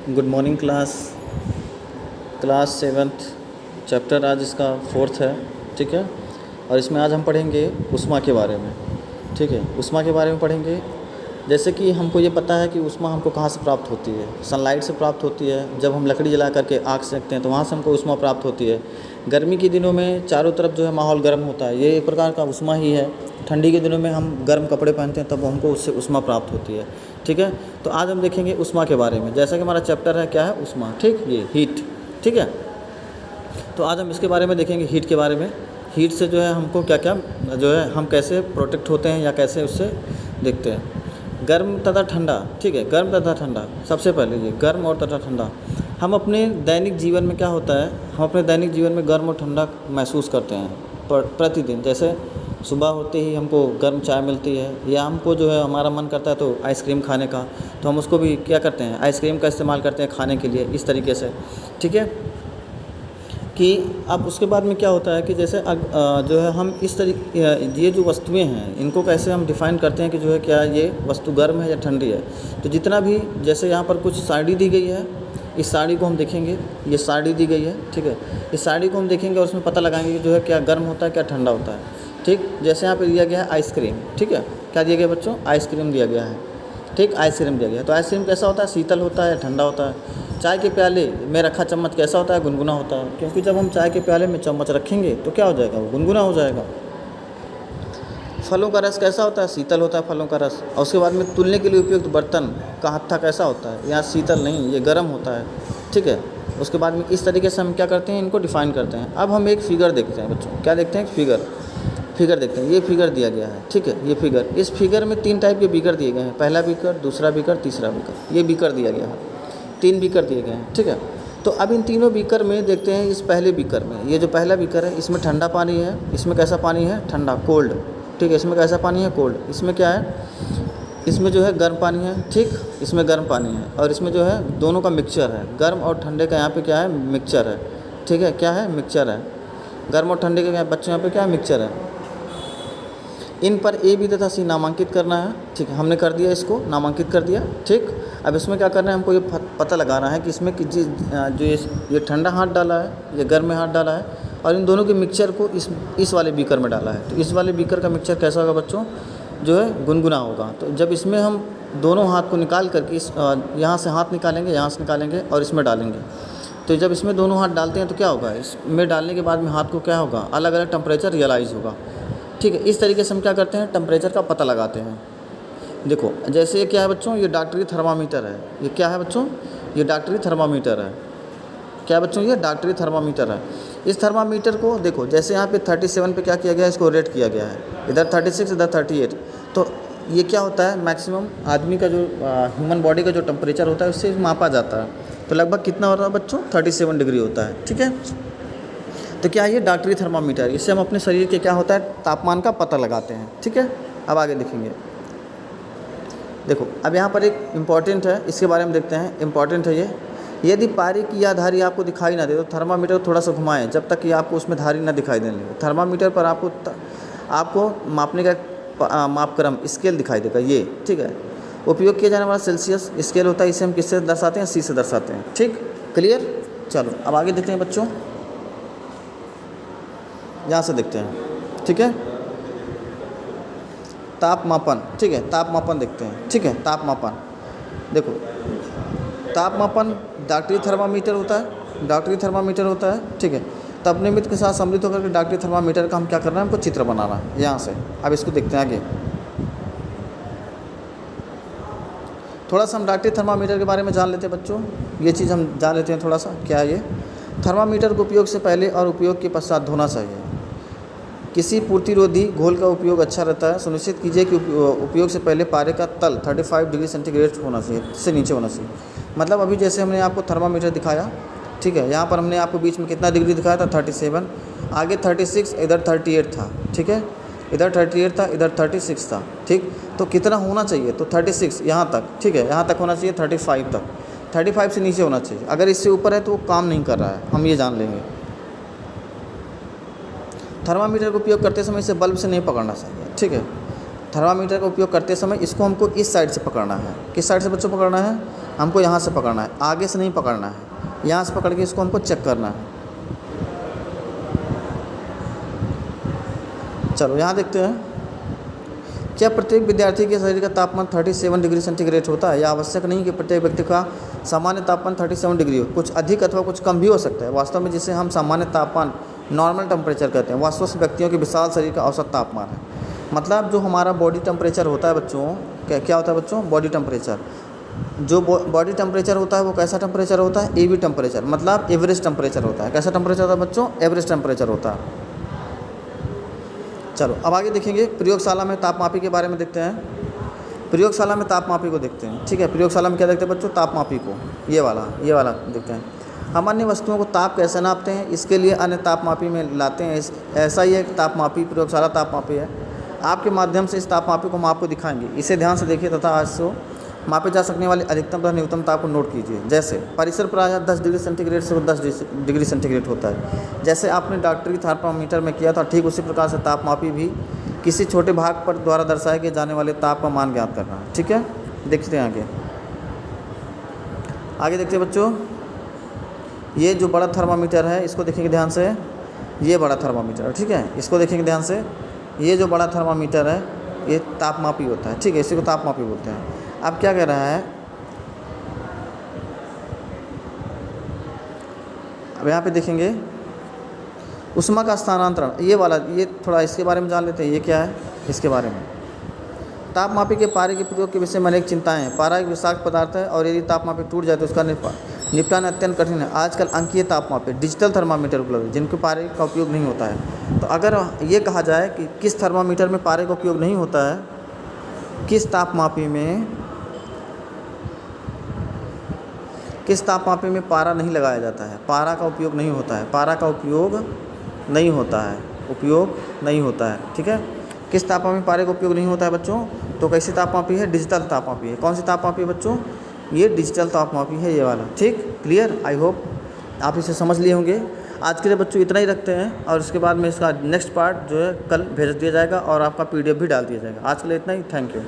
Good morning class seventh chapter आज इसका fourth है। ठीक है, और इसमें आज हम पढ़ेंगे ऊष्मा के बारे में। ठीक है, ऊष्मा के बारे में पढ़ेंगे। जैसे कि हमको ये पता है कि ऊष्मा हमको कहाँ से प्राप्त होती है। सनलाइट से प्राप्त होती है। जब हम लकड़ी जला करके आग सेकते हैं तो वहाँ से हमको ऊष्मा प्राप्त होती है। गर्मी के दिनों में चारों तरफ जो है माहौल गर्म होता है, ये एक प्रकार का ऊष्मा ही है। ठंडी के दिनों में हम गर्म कपड़े पहनते हैं तब हमको उससे ऊष्मा प्राप्त होती है। ठीक है, तो आज हम देखेंगे ऊष्मा के बारे में। जैसा कि हमारा चैप्टर है क्या है, ऊष्मा। ठीक, ये हीट। ठीक है, तो आज हम इसके बारे में देखेंगे, हीट के बारे में। हीट से जो है हमको क्या क्या जो है हम कैसे प्रोटेक्ट होते हैं या कैसे उससे देखते हैं। गर्म तथा ठंडा। ठीक है, गर्म तथा ठंडा। सबसे पहले ये गर्म और तथा ठंडा। हम अपने दैनिक जीवन में क्या होता है, हम अपने दैनिक जीवन में गर्म और ठंडा महसूस करते हैं प्रतिदिन। जैसे सुबह होते ही हमको गर्म चाय मिलती है, या हमको जो है हमारा मन करता है तो आइसक्रीम खाने का, तो हम उसको भी क्या करते हैं, आइसक्रीम का इस्तेमाल करते हैं खाने के लिए, इस तरीके से। ठीक है, कि अब उसके बाद में क्या होता है कि जैसे जो है हम इस तरीके ये जो वस्तुएं हैं इनको कैसे हम डिफ़ाइन करते हैं कि जो है क्या ये वस्तु गर्म है या ठंडी है। तो जितना भी, जैसे यहाँ पर कुछ साड़ी दी गई है, इस साड़ी को हम देखेंगे, ये साड़ी दी गई है। ठीक है, इस साड़ी को हम देखेंगे और उसमें पता लगाएंगे कि जो है क्या गर्म होता है क्या ठंडा होता है। ठीक, जैसे यहाँ पर दिया गया है आइसक्रीम। ठीक है, क्या दिया गया बच्चों, आइसक्रीम दिया गया है। ठीक, आइसक्रीम दिया गया है। तो आइसक्रीम कैसा होता है, शीतल होता है, ठंडा होता है। चाय के प्याले में रखा चम्मच कैसा होता है, गुनगुना होता है। क्योंकि जब हम चाय के प्याले में चम्मच रखेंगे तो क्या हो जाएगा, वो गुनगुना हो जाएगा। फलों का रस कैसा होता है, शीतल होता है फलों का रस। और उसके बाद में तुलने के लिए उपयुक्त बर्तन का हत्था कैसा होता है, यहाँ शीतल नहीं, ये गर्म होता है। ठीक है, उसके बाद में इस तरीके से हम क्या करते हैं, इनको डिफ़ाइन करते हैं। अब हम एक फिगर देखते हैं बच्चों, क्या देखते हैं, फिगर देखते हैं। ये फिगर दिया गया है। ठीक है, ये फिगर, इस फिगर में 3 टाइप के बीकर दिए गए हैं। पहला बीकर, दूसरा बीकर, तीसरा बीकर। ये बीकर दिया गया है, 3 बीकर दिए गए हैं। ठीक है, तो अब इन तीनों बीकर में देखते हैं, इस पहले बीकर में, ये जो पहला बीकर है इसमें ठंडा पानी है। इसमें कैसा पानी है, ठंडा, कोल्ड। ठीक है, इसमें कैसा पानी है, कोल्ड। इसमें क्या है, इसमें जो है गर्म पानी है। ठीक, इसमें गर्म पानी है। और इसमें जो है दोनों का मिक्सचर है, गर्म और ठंडे का यहाँ पे क्या है, मिक्सचर है। ठीक है, क्या है, मिक्सचर है। गर्म और ठंडे के बच्चों यहाँ पे क्या है, मिक्सचर है। इन पर ए, बी तथा सी नामांकित करना है। ठीक है, हमने कर दिया, इसको नामांकित कर दिया। ठीक, अब इसमें क्या करना है, हमको ये पता लगाना है कि इसमें कि जो ये ठंडा हाथ डाला है, ये गर्म में हाथ डाला है, और इन दोनों के मिक्सचर को इस वाले बीकर में डाला है। तो इस वाले बीकर का मिक्सचर कैसा होगा बच्चों, जो है गुनगुना होगा। तो जब इसमें हम दोनों हाथ को निकाल करके यहाँ से हाथ निकालेंगे, यहाँ से निकालेंगे और इसमें डालेंगे, तो जब इसमें दोनों हाथ डालते हैं तो क्या होगा, इसमें डालने के बाद में हाथ को क्या होगा, अलग अलग टेम्परेचर रियलाइज़ होगा। ठीक है, इस तरीके से हम क्या करते हैं, टेम्परेचर का पता लगाते हैं। देखो, जैसे ये क्या है बच्चों, ये डॉक्टरी थर्मामीटर है। ये क्या है बच्चों, ये डॉक्टरी थर्मामीटर है। क्या है बच्चों, ये डॉक्टरी थर्मामीटर है। इस थर्मामीटर को देखो, जैसे यहाँ पे 37 पे क्या किया गया है, इसको रेट किया गया है। इधर 36, इधर 38। तो ये क्या होता है, मैक्सिमम आदमी का जो ह्यूमन बॉडी का जो टेम्परेचर होता है उससे मापा जाता है। तो लगभग कितना होता है बच्चों, 37 डिग्री होता है। ठीक है, तो क्या है ये डॉक्टरी थर्मामीटर, इससे हम अपने शरीर के क्या होता है, तापमान का पता लगाते हैं। ठीक है, अब आगे देखेंगे। देखो, अब यहाँ पर एक इम्पॉर्टेंट है, इसके बारे में देखते हैं। इम्पॉर्टेंट है ये, यदि पारे की या धारी आपको दिखाई ना दे तो थर्मामीटर को थोड़ा सा घुमाएं जब तक कि आपको उसमें धारी ना दिखाई देने लगे। थर्मामीटर पर आपको मापने का मापक्रम स्केल दिखाई देगा ये। ठीक है, उपयोग किया जाने वाला सेल्सियस स्केल होता है, इसे हम किससे दर्शाते हैं, सी से दर्शाते हैं। ठीक, क्लियर। चलो अब आगे देखते हैं बच्चों, यहाँ से देखते हैं। ठीक है, तापमापन। ठीक है, तापमापन देखते हैं। ठीक है, तापमापन देखो, तापमापन डॉक्टरी थर्मामीटर होता है, डॉक्टरी थर्मामीटर होता है। ठीक है, तो अपने मित्र के साथ सम्मिलित होकर के डॉक्टरी थर्मामीटर का हम क्या करना है, हमको चित्र बनाना है यहाँ से। अब इसको देखते हैं आगे। थोड़ा सा हम डॉक्टरी थर्मामीटर के बारे में जान लेते हैं बच्चों, ये चीज़ हम जान लेते हैं थोड़ा सा। क्या है ये, थर्मामीटर को उपयोग से पहले और उपयोग के पश्चात धोना चाहिए। किसी प्रतिरोधी घोल का उपयोग अच्छा रहता है। सुनिश्चित कीजिए कि उपयोग से पहले पारे का तल 35 डिग्री सेंटीग्रेड होना चाहिए, से नीचे होना चाहिए। मतलब अभी जैसे हमने आपको थर्मामीटर दिखाया, ठीक है, यहाँ पर हमने आपको बीच में कितना डिग्री दिखाया था, 37, आगे 36, इधर 38 था। ठीक है, इधर 38 था, इधर 36 था। ठीक, तो कितना होना चाहिए, तो 36 यहाँ तक। ठीक है, यहाँ तक होना चाहिए, 35 तक, 35 से नीचे होना चाहिए। अगर इससे ऊपर है तो वो काम नहीं कर रहा है, हम ये जान लेंगे। थर्मामीटर का उपयोग करते समय इसे बल्ब से नहीं पकड़ना चाहिए। ठीक है, थर्मामीटर का उपयोग करते समय इसको हमको इस साइड से पकड़ना है। किस साइड से बच्चों पकड़ना है? हमको यहाँ से पकड़ना है, आगे से नहीं पकड़ना है। यहाँ से पकड़ के इसको हमको चेक करना है। चलो यहाँ देखते हैं, क्या प्रत्येक विद्यार्थी के शरीर का तापमान 37 डिग्री सेंटीग्रेड होता है? यह आवश्यक नहीं कि प्रत्येक व्यक्ति का सामान्य तापमान 37 डिग्री हो, कुछ अधिक अथवा कुछ कम भी हो सकता है। वास्तव में जिसे हम सामान्य तापमान नॉर्मल टेम्परेचर कहते हैं, वह स्वस्थ व्यक्तियों के विशाल शरीर का औसत तापमान है। मतलब जो हमारा बॉडी टेम्परेचर होता है बच्चों, क्या होता है बच्चों? Body temperature. जो बॉडी टेम्परेचर होता है वो कैसा टेम्परेचर होता है? एवी टेम्परेचर, मतलब एवरेज टेम्परेचर होता है। कैसा टेम्परेचर होता है बच्चों? एवरेज टेम्परेचर होता है। चलो अब आगे देखेंगे, प्रयोगशाला में तापमापी के बारे में देखते हैं। प्रयोगशाला में तापमापी को देखते हैं, ठीक है। प्रयोगशाला में क्या देखते हैं बच्चों? तापमापी को, ये वाला देखते हैं। हम अन्य वस्तुओं को ताप कैसे नापते हैं? इसके लिए अन्य तापमापी में लाते हैं। ऐसा ही एक तापमापी प्रयोगशाला तापमापी है। आपके माध्यम से इस तापमापी को हम आपको दिखाएंगे, इसे ध्यान से देखिए तथा आज से मापे जा सकने वाली अधिकतम तथा न्यूनतम ताप को नोट कीजिए। जैसे परिसर प्रायः 10 डिग्री सेंटीग्रेड से 10 डिग्री सेंटीग्रेड होता है। जैसे आपने डॉक्टरी थर्मामीटर में किया था, ठीक उसी प्रकार से तापमापी भी किसी छोटे भाग पर द्वारा दर्शाए गए जाने वाले ताप का मान ज्ञात करना है, ठीक है। देखते हैं आगे देखते हैं बच्चों। ये जो बड़ा थर्मामीटर है इसको देखेंगे ध्यान से, ये बड़ा थर्मामीटर है, ठीक है। इसको देखेंगे ध्यान से, ये जो बड़ा थर्मामीटर है ये तापमापी होता है, ठीक है। इसी को तापमापी बोलते हैं। अब क्या कह रहा है, अब यहाँ पे देखेंगे ऊष्मा का स्थानांतरण, ये वाला, ये थोड़ा इसके बारे में जान लेते हैं। ये क्या है इसके बारे में? तापमापी के पारे के प्रयोग के विषय में अनेक चिंताएं हैं। पारा एक विषाक्त पदार्थ है और यदि तापमापी टूट जाए तो उसका निपटान अत्यंत कठिन है। आजकल अंकीय तापमापी डिजिटल थर्मामीटर उपलब्ध है जिनके पारे का उपयोग नहीं होता है। तो अगर ये कहा जाए कि किस थर्मामीटर में पारे का उपयोग नहीं होता है, किस तापमापी में पारा नहीं लगाया जाता है, पारा का उपयोग नहीं होता है, पारा का उपयोग नहीं होता है, ठीक है। किस तापमापी में पारे का उपयोग नहीं होता है बच्चों? तो कैसी तापमापी है? डिजिटल तापमापी है। कौन सी तापमापी है बच्चों? ये डिजिटल तापमापी है, ये वाला, ठीक। क्लियर? आई होप आप इसे समझ लिए होंगे। आज के लिए बच्चों इतना ही रखते हैं और उसके बाद में इसका नेक्स्ट पार्ट जो है कल भेज दिया जाएगा और आपका PDF भी डाल दिया जाएगा। आज के लिए इतना ही। Thank you.